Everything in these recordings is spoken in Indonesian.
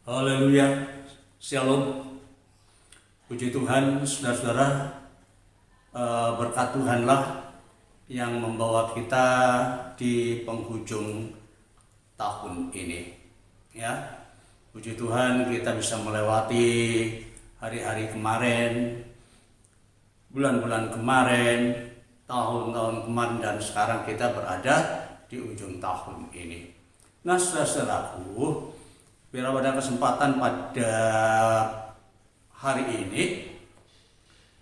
Haleluya, Shalom. Puji Tuhan, saudara-saudara, berkat Tuhanlah yang membawa kita di penghujung tahun ini. Ya, puji Tuhan kita bisa melewati hari-hari kemarin, bulan-bulan kemarin, tahun-tahun kemarin, dan sekarang kita berada di ujung tahun ini. Nah, saudara-saudaraku, biar pada kesempatan pada hari ini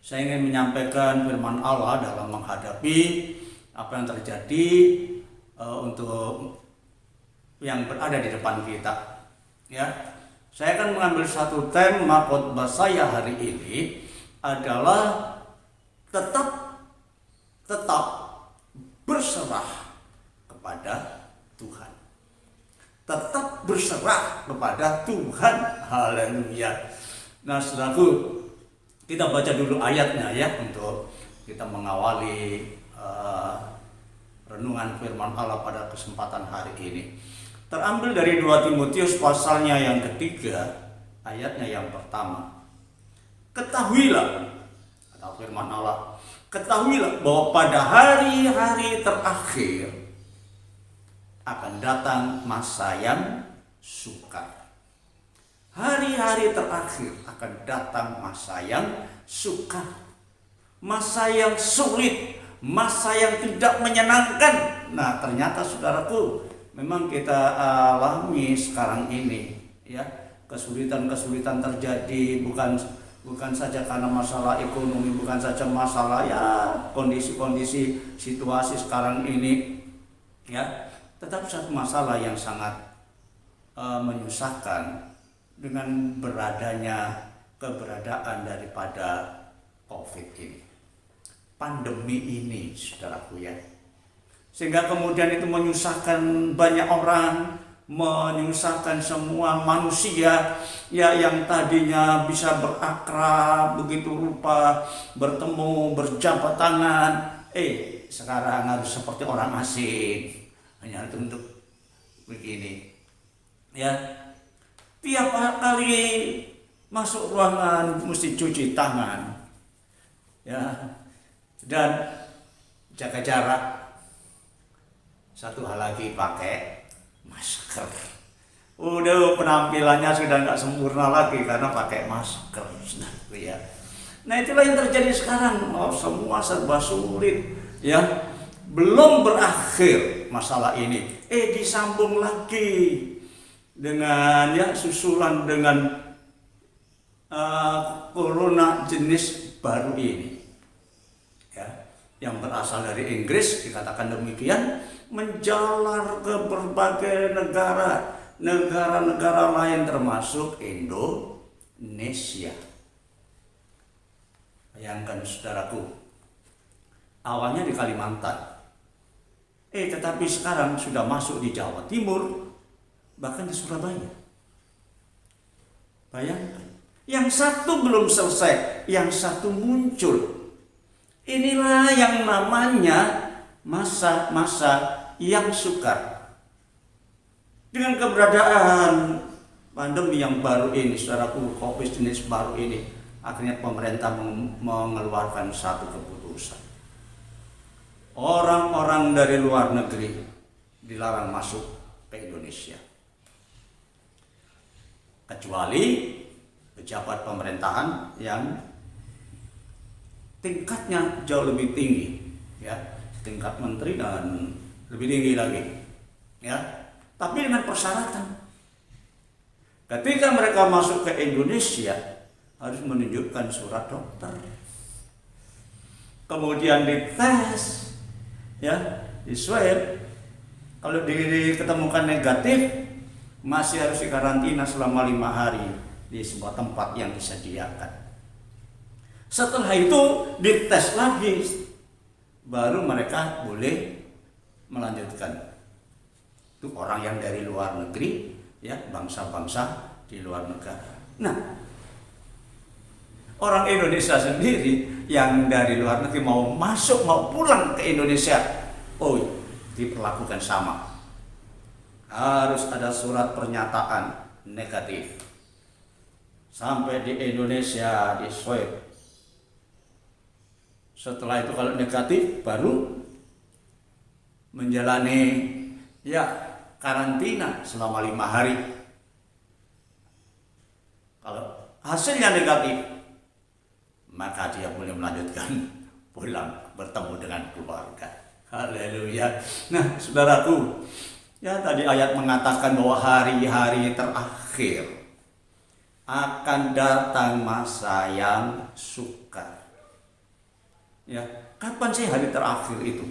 saya ingin menyampaikan firman Allah dalam menghadapi apa yang terjadi untuk yang berada di depan kita. Ya, saya akan mengambil satu tema khotbah saya hari ini adalah tetap berserah kepada Tuhan. Tetap berserah kepada Tuhan. Haleluya. Nah, saudaraku, kita baca dulu ayatnya ya untuk kita mengawali renungan firman Allah pada kesempatan hari ini. Terambil dari 2 Timotius pasalnya yang ketiga, ayatnya yang pertama. Ketahuilah, kata firman Allah, ketahuilah bahwa pada hari-hari terakhir akan datang masa yang sukar. Hari-hari terakhir akan datang masa yang sukar, masa yang sulit, masa yang tidak menyenangkan. Nah, ternyata saudaraku, memang kita alami sekarang ini ya, kesulitan-kesulitan terjadi bukan saja karena masalah ekonomi, bukan saja masalah ya kondisi-kondisi situasi sekarang ini ya. Tetapi satu masalah yang sangat menyusahkan dengan keberadaan daripada COVID ini, pandemi ini, saudaraku ya. Sehingga kemudian itu menyusahkan banyak orang, menyusahkan semua manusia ya, yang tadinya bisa berakrab begitu rupa, bertemu, berjabat tangan, sekarang harus seperti orang asing. Hanya untuk begini ya, tiap kali masuk ruangan mesti cuci tangan ya, dan jaga jarak. Satu hal lagi, pakai masker. Udah penampilannya sudah nggak sempurna lagi karena pakai masker ya. Nah, itulah yang terjadi sekarang. Semua serba sulit ya. Belum berakhir masalah ini, disambung lagi dengan ya susulan dengan corona jenis baru ini ya, yang berasal dari Inggris, dikatakan demikian, menjalar ke berbagai negara lain termasuk Indonesia. Bayangkan saudaraku, awalnya di Kalimantan, tetapi sekarang sudah masuk di Jawa Timur, bahkan di Surabaya. Bayangkan, yang satu belum selesai, yang satu muncul. Inilah yang namanya masa-masa yang sukar. Dengan keberadaan pandemi yang baru ini, saudaraku, COVID jenis baru ini, akhirnya pemerintah mengeluarkan satu keputusan. Orang-orang dari luar negeri dilarang masuk ke Indonesia, kecuali pejabat pemerintahan yang tingkatnya jauh lebih tinggi ya, tingkat menteri dan lebih tinggi lagi ya. Tapi dengan persyaratan, ketika mereka masuk ke Indonesia harus menunjukkan surat dokter, kemudian dites ya, di swab. Kalau diketemukan negatif, masih harus dikarantina selama 5 hari di sebuah tempat yang disediakan. Setelah itu dites lagi, baru mereka boleh melanjutkan. Itu orang yang dari luar negeri ya, bangsa-bangsa di luar negara. Nah, orang Indonesia sendiri yang dari luar negeri mau masuk, mau pulang ke Indonesia, diperlakukan sama. Harus ada surat pernyataan negatif sampai di Indonesia di swab. Setelah itu kalau negatif baru menjalani karantina selama 5 hari. Kalau hasilnya negatif, maka dia boleh melanjutkan pulang bertemu dengan keluarga. Haleluya. Nah, saudaraku, tadi ayat mengatakan bahwa hari-hari terakhir akan datang masa yang sukar. Kapan sih hari terakhir itu?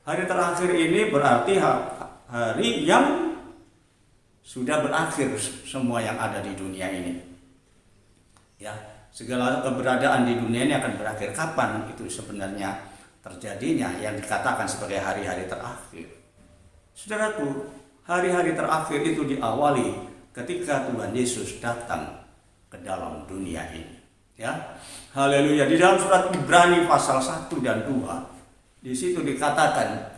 Hari terakhir ini berarti hari yang sudah berakhir semua yang ada di dunia ini. Segala keberadaan di dunia ini akan berakhir. Kapan itu sebenarnya terjadinya yang dikatakan sebagai hari-hari terakhir? Saudaraku, hari-hari terakhir itu diawali ketika Tuhan Yesus datang ke dalam dunia ini. Haleluya. Di dalam surat Ibrani pasal 1 dan 2, di situ dikatakan,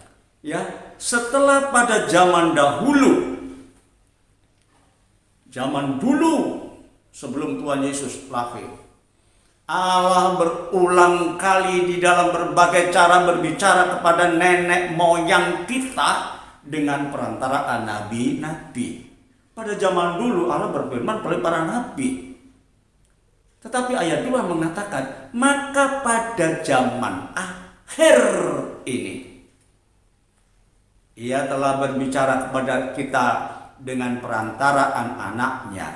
setelah pada zaman dahulu, zaman dulu sebelum Tuhan Yesus lahir, Allah berulang kali di dalam berbagai cara berbicara kepada nenek moyang kita dengan perantaraan nabi-nabi. Pada zaman dulu Allah berfirman melalui para nabi. Tetapi ayat 2 mengatakan, maka pada zaman akhir ini Ia telah berbicara kepada kita dengan perantaraan anaknya,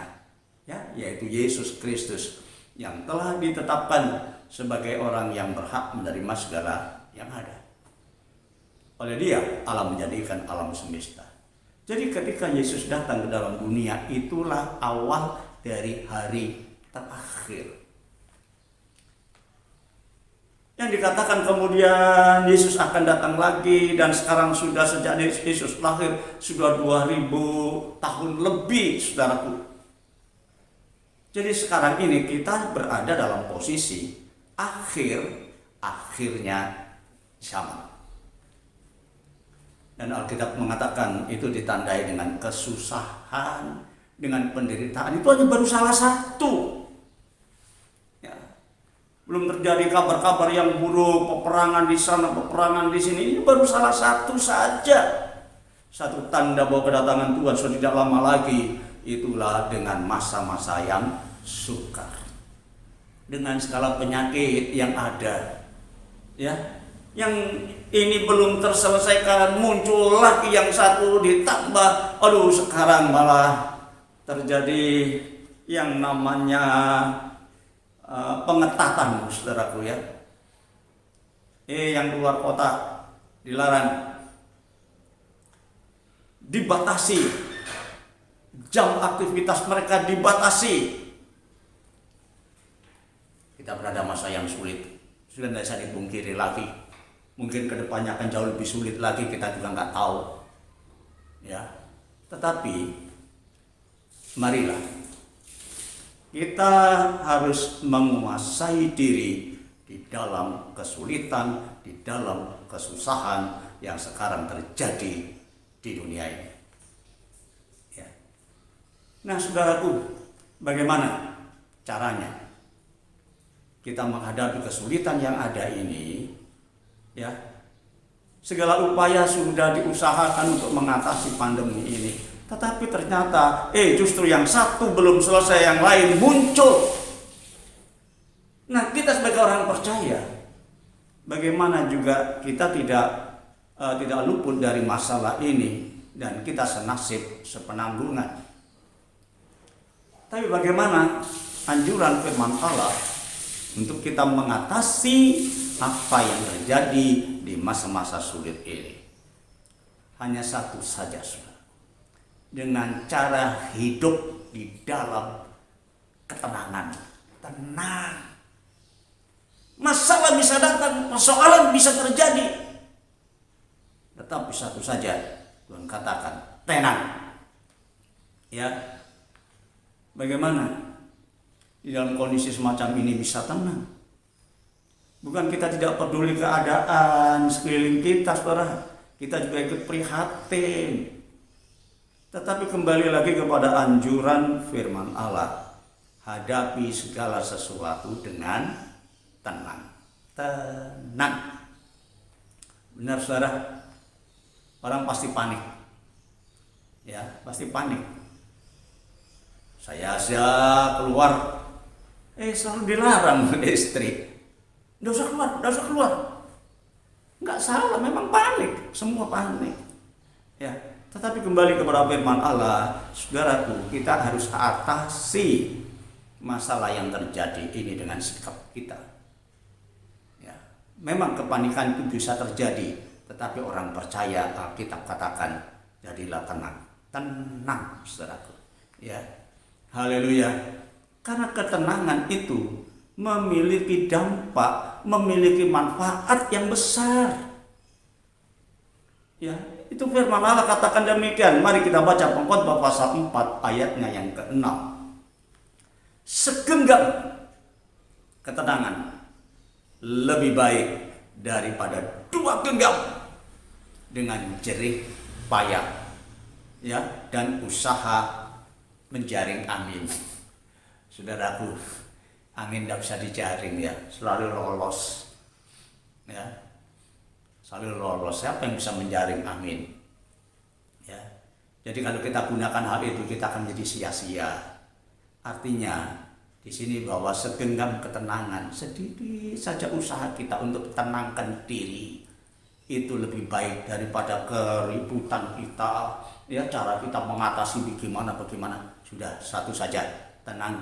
yaitu Yesus Kristus, yang telah ditetapkan sebagai orang yang berhak menerima segala yang ada. Oleh Dia, Allah menjadikan alam semesta. Jadi ketika Yesus datang ke dalam dunia, itulah awal dari hari terakhir. Yang dikatakan kemudian Yesus akan datang lagi, dan sekarang sudah sejak Yesus lahir sudah 2000 tahun lebih, saudaraku. Jadi sekarang ini kita berada dalam posisi akhirnya zaman. Dan Alkitab mengatakan itu ditandai dengan kesusahan, dengan penderitaan. Itu hanya baru salah satu. Belum terjadi kabar-kabar yang buruk, peperangan di sana, peperangan di sini. Ini baru salah satu saja. Satu tanda bahwa kedatangan Tuhan sudah tidak lama lagi. Itulah dengan masa-masa yang sukar. Dengan segala penyakit yang ada. Yang ini belum terselesaikan, muncul lagi yang satu ditambah. Sekarang malah terjadi yang namanya pengetatan, saudaraku yang keluar kota dilarang, dibatasi, jam aktivitas mereka dibatasi. Kita berada masa yang sulit, sudah tidak bisa dipungkiri lagi. Mungkin kedepannya akan jauh lebih sulit lagi, kita juga nggak tahu. Tetapi marilah kita harus menguasai diri di dalam kesulitan, di dalam kesusahan yang sekarang terjadi di dunia ini. Nah, saudaraku, bagaimana caranya kita menghadapi kesulitan yang ada ini? Segala upaya sudah diusahakan untuk mengatasi pandemi ini. Tetapi ternyata justru yang satu belum selesai, yang lain muncul. Nah, kita sebagai orang percaya, bagaimana juga kita tidak luput dari masalah ini, dan kita senasib sepenanggungan. Tapi bagaimana anjuran firman Allah untuk kita mengatasi apa yang terjadi di masa-masa sulit ini? Hanya satu saja, saudara. Dengan cara hidup di dalam ketenangan. Tenang. Masalah bisa datang, persoalan bisa terjadi. Tetapi satu saja Tuhan katakan, tenang. Bagaimana di dalam kondisi semacam ini bisa tenang? Bukan kita tidak peduli keadaan sekeliling kita, saudara. Kita juga ikut prihatin. Tetapi kembali lagi kepada anjuran firman Allah, hadapi segala sesuatu dengan tenang. Tenang. Benar saudara, orang pasti panik. Ya, pasti panik. Saya keluar, selalu dilarang istri. Nggak usah keluar. Nggak salah, memang panik, semua panik. Ya, tetapi kembali kepada firman Allah, saudaraku, kita harus atasi masalah yang terjadi ini dengan sikap kita. Ya, memang kepanikan itu bisa terjadi, tetapi orang percaya Alkitab katakan, jadilah tenang, saudaraku. Ya, haleluya. Karena ketenangan itu memiliki dampak, memiliki manfaat yang besar. Ya, itu firman Allah katakan demikian. Mari kita baca Pengkhotbah pasal 4 ayatnya yang ke-6. Segenggam ketenangan lebih baik daripada 2 genggam dengan jerih payah, ya, dan usaha menjaring angin. Saudaraku, angin tidak bisa dijaring, ya, selalu lolos. Ya. Selalu lolos. Siapa yang bisa menjaring angin? Ya. Jadi kalau kita gunakan hal itu, kita akan menjadi sia-sia. Artinya di sini bahwa segenggam ketenangan, sedikit saja usaha kita untuk tenangkan diri itu lebih baik daripada keributan kita. Ya, cara kita mengatasi bagaimana. Sudah satu saja, tenang.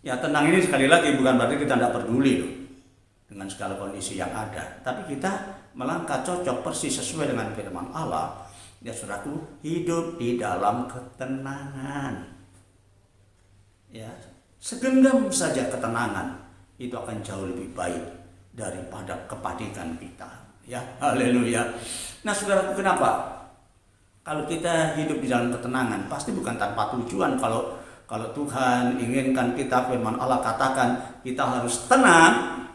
Ya, tenang ini sekali lagi bukan berarti kita tidak peduli loh dengan segala kondisi yang ada, tapi kita melangkah cocok persis sesuai dengan firman Allah. Ya saudaraku, hidup di dalam ketenangan. Ya, segenggam saja ketenangan itu akan jauh lebih baik daripada kepanikan kita. Ya, haleluya. Nah saudaraku, kenapa? Kalau kita hidup di dalam ketenangan, pasti bukan tanpa tujuan. Kalau Tuhan inginkan kita, firman Allah katakan kita harus tenang,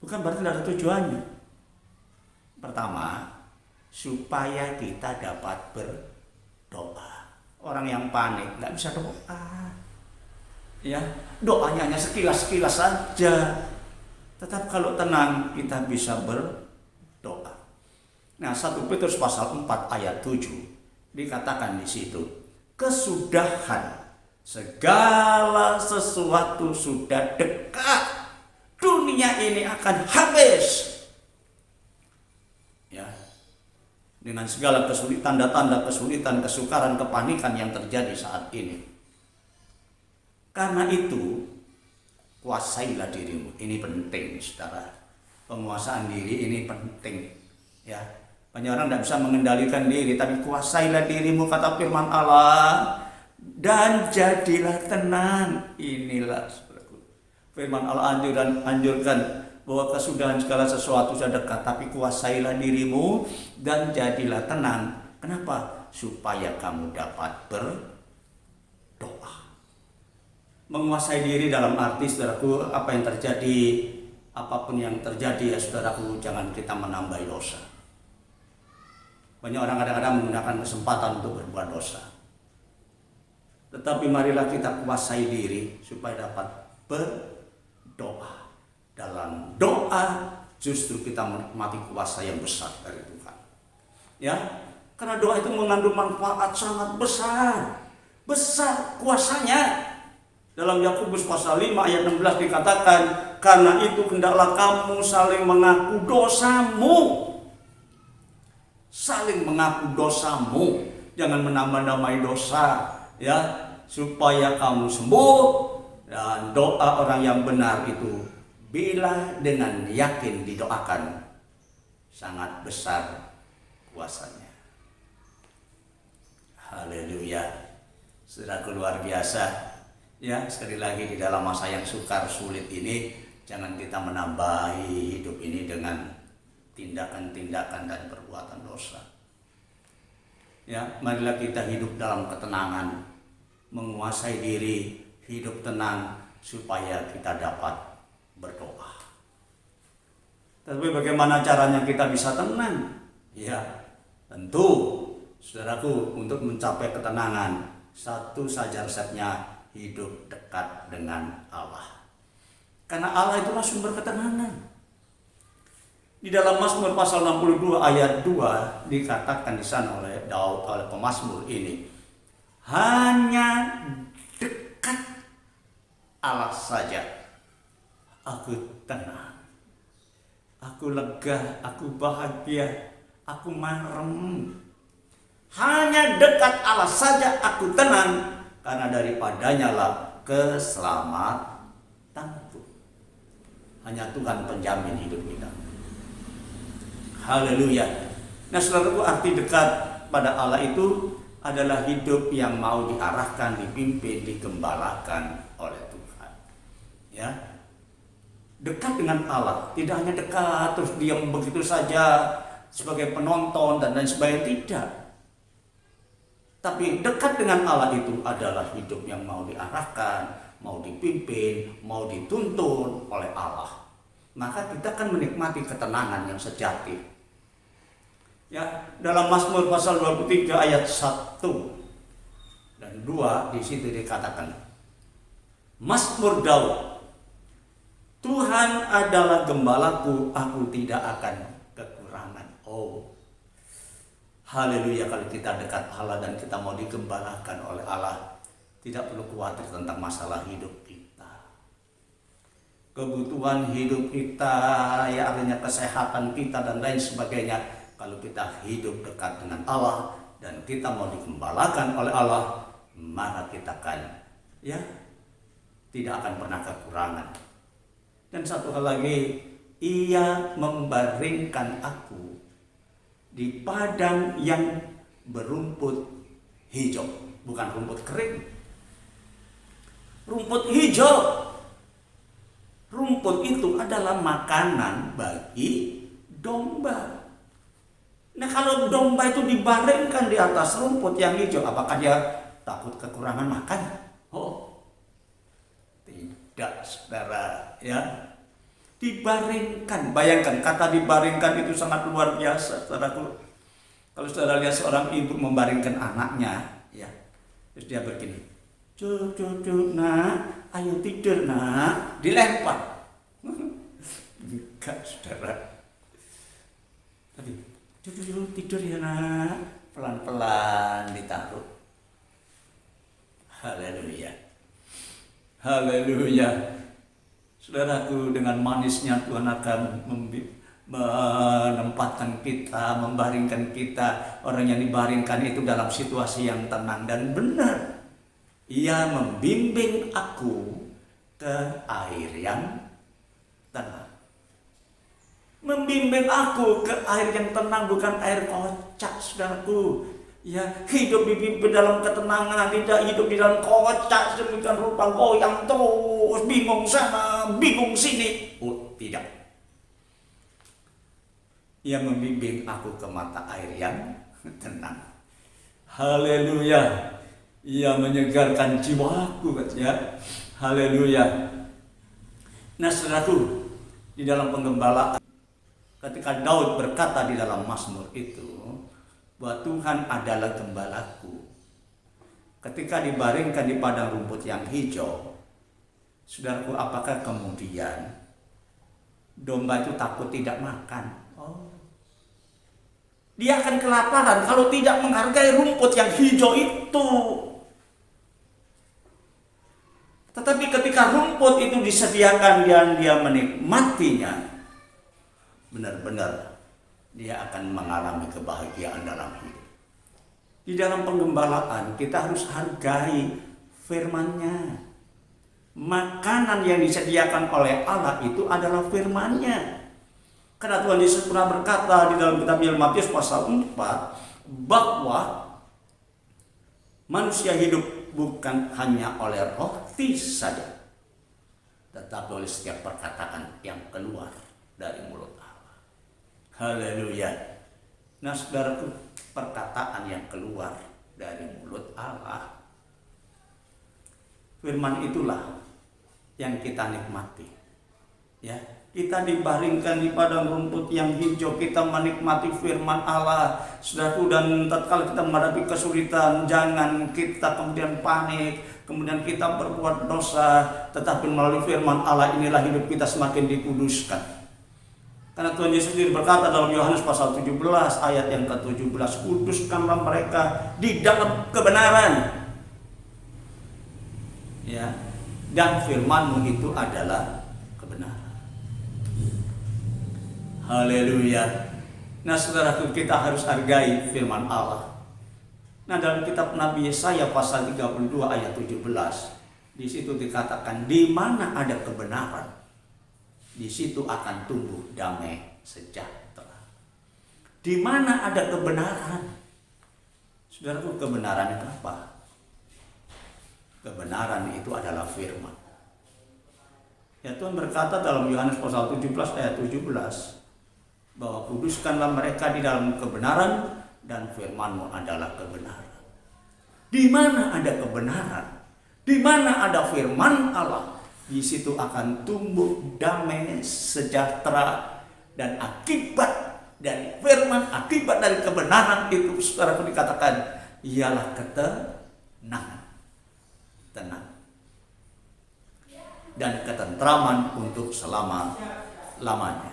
bukan berarti tidak ada tujuannya. Pertama, supaya kita dapat berdoa. Orang yang panik nggak bisa doa. Ya, doanya hanya sekilas-sekilas saja. Tetap kalau tenang kita bisa berdoa. Nah, 1 Petrus pasal 4 ayat 7 dikatakan di situ, kesudahan segala sesuatu sudah dekat. Dunia ini akan habis. Ya. Dengan segala kesulitan, tanda kesulitan, kesukaran, kepanikan yang terjadi saat ini. Karena itu, kuasailah dirimu. Ini penting, saudara. Penguasaan diri ini penting. Ya. Banyak orang tidak bisa mengendalikan diri, tapi kuasailah dirimu, kata firman Allah, dan jadilah tenang. Inilah firman Allah anjurkan bahwa kesudahan segala sesuatu sudah dekat, tapi kuasailah dirimu dan jadilah tenang. Kenapa? Supaya kamu dapat berdoa. Menguasai diri dalam arti, saudaraku, apa yang terjadi, apapun yang terjadi, ya saudaraku, jangan kita menambah dosa. Banyak orang kadang-kadang menggunakan kesempatan untuk berbuat dosa. Tetapi marilah kita kuasai diri supaya dapat berdoa. Dalam doa justru kita menikmati kuasa yang besar dari Tuhan. Ya, karena doa itu mengandung manfaat sangat besar. Besar kuasanya. Dalam Yakobus pasal 5 ayat 16 dikatakan, karena itu hendaklah kamu saling mengaku dosamu. Saling mengaku dosamu. Jangan menambah-nambahi dosa, ya, supaya kamu sembuh. Dan doa orang yang benar itu bila dengan yakin didoakan, sangat besar kuasanya. Haleluya. Saudaraku, luar biasa. Ya, sekali lagi di dalam masa yang sukar sulit ini, jangan kita menambahi hidup ini dengan tindakan-tindakan dan perbuatan dosa. Ya, marilah kita hidup dalam ketenangan, menguasai diri, hidup tenang supaya kita dapat berdoa. Tapi bagaimana caranya kita bisa tenang? Ya, Tentu, saudaraku, untuk mencapai ketenangan, satu saja resepnya, hidup dekat dengan Allah. Karena Allah itulah sumber ketenangan. Di dalam Mazmur pasal 62 ayat 2 dikatakan di sana oleh Daud, oleh pemazmur ini, hanya dekat Allah saja aku tenang, aku lega, aku bahagia, aku marem. Hanya dekat Allah saja aku tenang, karena daripadanya lah keselamatanku. Hanya Tuhan penjamin hidup kita. Haleluya. Nah, saudaraku, arti dekat pada Allah itu adalah hidup yang mau diarahkan, dipimpin, digembalakan oleh Tuhan. Ya. Dekat dengan Allah, tidak hanya dekat terus diam begitu saja sebagai penonton dan lain sebagainya, tidak. Tapi dekat dengan Allah itu adalah hidup yang mau diarahkan, mau dipimpin, mau dituntun oleh Allah. Maka kita akan menikmati ketenangan yang sejati. Ya, dalam Mazmur pasal 23 ayat 1 dan 2 di situ dikatakan, Mazmur Daud, Tuhan adalah gembalaku, aku tidak akan kekurangan. Oh, haleluya. Kalau kita dekat Allah dan kita mau digembalakan oleh Allah, tidak perlu khawatir tentang masalah hidup kita, kebutuhan hidup kita, ya artinya kesehatan kita dan lain sebagainya. Kalau kita hidup dekat dengan Allah dan kita mau digembalakan oleh Allah, maka kita akan tidak akan pernah kekurangan. Dan satu hal lagi, Ia membaringkan aku di padang yang berumput hijau, bukan rumput kering. Rumput hijau. Rumput itu adalah makanan bagi domba. Nah, kalau domba itu dibaringkan di atas rumput yang hijau, apakah dia takut kekurangan makan? Oh, tidak, saudara, ya. Dibaringkan, bayangkan kata dibaringkan itu sangat luar biasa, saudaraku. Kalau saudara lihat seorang ibu membaringkan anaknya, ya, terus dia begini, cucu nak, ayo tidur nak, dilempar. Enggak, saudara. Tapi cucu tidur ya nak, pelan-pelan ditaruh. Haleluya, haleluya. Saudaraku, dengan manisnya Tuhan akan menempatkan kita, membaringkan kita. Orang yang dibaringkan itu dalam situasi yang tenang dan benar. Ia membimbing aku ke air yang tenang. Membimbing aku ke air yang tenang, bukan air kocak, saudaraku. Ya, hidup dipimpin dalam ketenangan, tidak hidup di dalam kocak sedemikian rupa, goyang terus, bingung sana, bingung sini. Oh, tidak. Ia membimbing aku ke mata air yang tenang. Haleluya. Ia menyegarkan jiwaku, katanya. Haleluya. Nah, saudaraku, di dalam penggembalaan, ketika Daud berkata di dalam Mazmur itu bahwa Tuhan adalah gembalaku, ketika dibaringkan di padang rumput yang hijau, saudaraku, apakah kemudian domba itu takut tidak makan? Oh, dia akan kelaparan kalau tidak menghargai rumput yang hijau itu. Tetapi ketika rumput itu disediakan dan dia menikmatinya, benar-benar dia akan mengalami kebahagiaan dalam hidup. Di dalam penggembalaan kita harus hargai firman-Nya. Makanan yang disediakan oleh Allah itu adalah firman-Nya. Karena Tuhan Yesus pernah berkata di dalam kitab Matius pasal 4 bahwa manusia hidup bukan hanya oleh roti saja, tetapi oleh setiap perkataan yang keluar dari mulut Allah. Haleluya. Nah, saudaraku, perkataan yang keluar dari mulut Allah, firman itulah yang kita nikmati. Ya, Kita dibaringkan di padang rumput yang hijau, kita menikmati firman Allah. Saudaraku, dan tatkala kita menghadapi kesulitan, jangan kita kemudian panik, kemudian kita berbuat dosa, tetapi melalui firman Allah inilah hidup kita semakin dikuduskan. Karena Tuhan Yesus sendiri berkata dalam Yohanes pasal 17 ayat yang ke-17, kuduskanlah mereka di dalam kebenaran. Ya, dan firman-Mu itu adalah kebenaran. Haleluya. Nah, saudaraku, kita harus hargai firman Allah. Nah, dalam kitab Nabi Yesaya pasal 32 ayat 17, di situ dikatakan, di mana ada kebenaran, di situ akan tumbuh damai sejahtera. Di mana ada kebenaran? Saudaraku, kebenaran itu apa? Kebenaran itu adalah firman. Ya, Tuhan berkata dalam Yohanes pasal 17 ayat 17, bahwa kuduskanlah mereka di dalam kebenaran, dan firman-Mu adalah kebenaran. Di mana ada kebenaran, di mana ada firman Allah, di situ akan tumbuh damai sejahtera. Dan akibat dari firman, akibat dari kebenaran itu, saudaraku, dikatakan ialah ketenangan, tenang, dan ketentraman untuk selama-lamanya.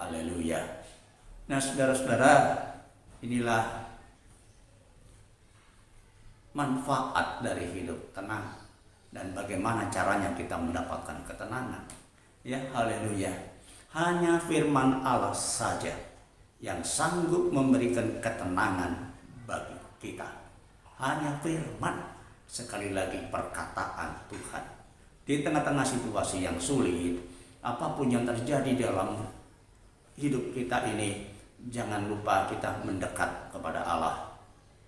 Haleluya. Nah, saudara-saudara, inilah manfaat dari hidup tenang dan bagaimana caranya kita mendapatkan ketenangan. Ya, haleluya. Hanya firman Allah saja yang sanggup memberikan ketenangan bagi kita. Hanya firman, sekali lagi perkataan Tuhan. Di tengah-tengah situasi yang sulit, apapun yang terjadi dalam hidup kita ini, jangan lupa kita mendekat kepada Allah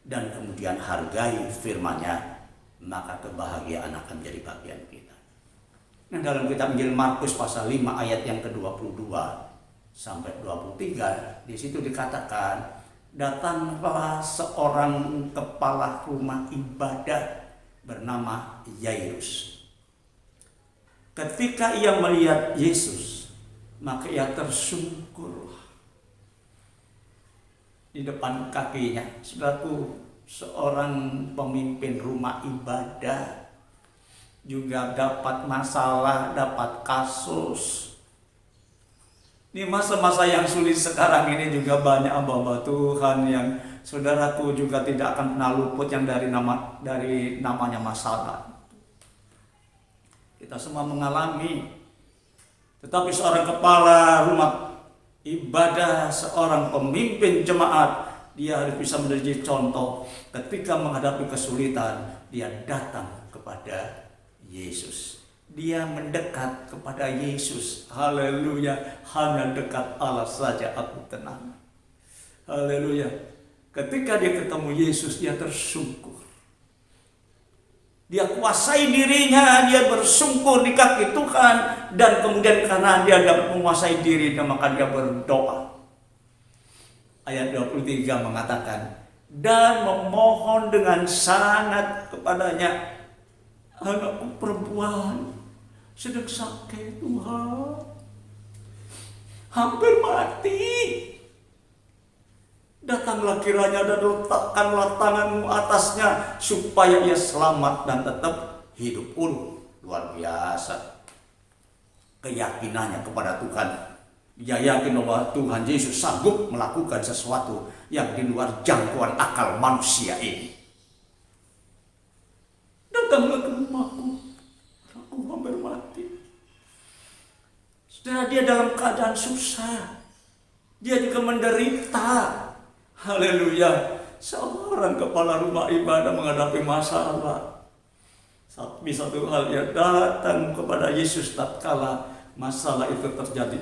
dan kemudian hargai firman-Nya, maka kebahagiaan akan menjadi bagian kita. Nah, dalam kitab Injil Markus pasal 5 ayat yang ke-22 sampai 23, di situ dikatakan, datanglah seorang kepala rumah ibadah bernama Yairus. Ketika ia melihat Yesus, maka ia tersungkur di depan kakinya. Saudaraku, seorang pemimpin rumah ibadah juga dapat masalah, dapat kasus. Di masa-masa yang sulit sekarang ini juga banyak hamba Tuhan yang, saudaraku, juga tidak akan pernah luput yang dari namanya masalah. Kita semua mengalami. Tetapi seorang kepala rumah ibadah, seorang pemimpin jemaat, dia harus bisa menjadi contoh. Ketika menghadapi kesulitan, dia datang kepada Yesus. Dia mendekat kepada Yesus. Haleluya. Hanya dekat Allah saja aku tenang. Haleluya. Ketika dia ketemu Yesus, dia tersungkur. Dia kuasai dirinya, dia bersungkur di kaki Tuhan, dan kemudian karena dia dapat menguasai dirinya, maka dia berdoa. Ayat 23 mengatakan, dan memohon dengan sangat kepadanya, anakku perempuan sedang sakit, Tuhan, hampir mati. Datanglah kiranya dan letakkanlah tanganmu atasnya, supaya ia selamat dan tetap hidup. Luar biasa keyakinannya kepada Tuhan. Dia yakin bahwa Tuhan Yesus sanggup melakukan sesuatu yang di luar jangkauan akal manusia ini. Datanglah ke rumahku, aku hampir mati. Saudara, dia dalam keadaan susah, dia juga menderita. Haleluya. Seorang kepala rumah ibadah menghadapi masalah. Tapi satu hal, dia datang kepada Yesus tatkala masalah itu terjadi.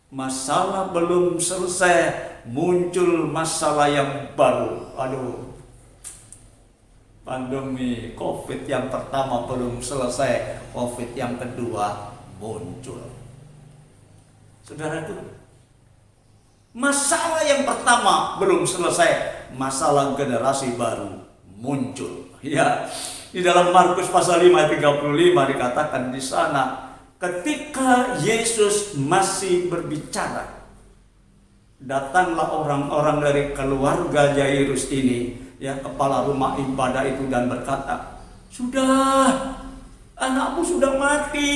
Masalah belum selesai, muncul masalah yang baru. Aduh. Pandemi COVID yang pertama belum selesai, COVID yang kedua muncul. Saudaraku, masalah yang pertama belum selesai, masalah generasi baru muncul. Ya, di dalam Markus pasal 5 ayat 35 dikatakan di sana, ketika Yesus masih berbicara, datanglah orang-orang dari keluarga Jairus ini, ya, kepala rumah ibadah itu, dan berkata, "Sudah, anakmu sudah mati.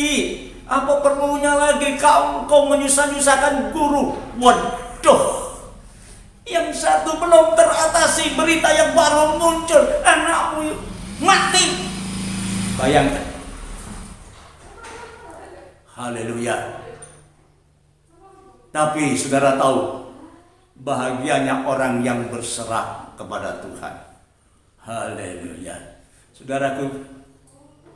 Apa perlunya lagi kau menyusah-nyusahkan guru?" Waduh, yang satu belum teratasi, berita yang baru muncul, anakmu mati. Bayangkan. Haleluya. Tapi saudara tahu, bahagianya orang yang berserah kepada Tuhan. Haleluya. Saudaraku,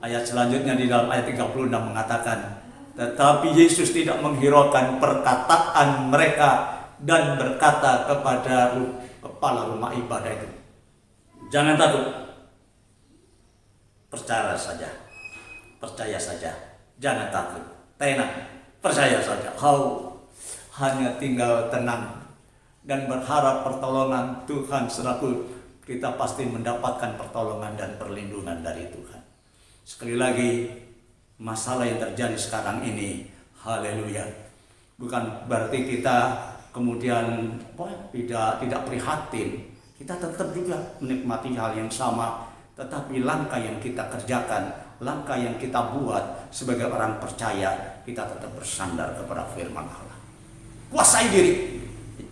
ayat selanjutnya di dalam ayat 36 mengatakan, tetapi Yesus tidak menghiraukan perkataan mereka dan berkata kepada kepala rumah ibadah itu, "Jangan takut, percaya saja, jangan takut, tenang, percaya saja. Kau hanya tinggal tenang dan berharap pertolongan Tuhan, selaku kita pasti mendapatkan pertolongan dan perlindungan dari Tuhan." Sekali lagi, masalah yang terjadi sekarang ini, haleluya, bukan berarti kita kemudian tidak prihatin. Kita tetap juga menikmati hal yang sama, tetapi langkah yang kita kerjakan, langkah yang kita buat sebagai orang percaya, kita tetap bersandar kepada firman Allah. Kuasai diri,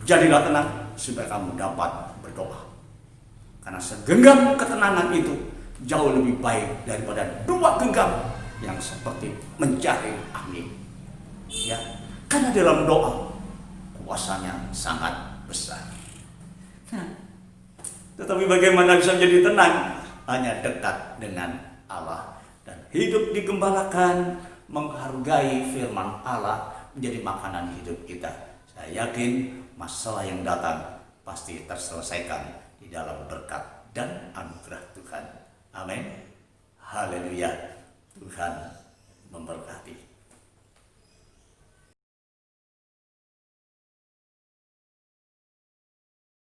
jadilah tenang supaya kamu dapat berdoa. Karena segenggam ketenangan itu jauh lebih baik daripada 2 genggam yang seperti mencari angin. Ya, karena dalam doa kuasanya sangat besar. Tetapi bagaimana bisa menjadi tenang? Hanya dekat dengan Allah dan hidup digembalakan, menghargai firman Allah menjadi makanan hidup kita. Saya yakin masalah yang datang pasti terselesaikan di dalam berkat dan anugerah Tuhan. Amin. Haleluya. Tuhan memberkati.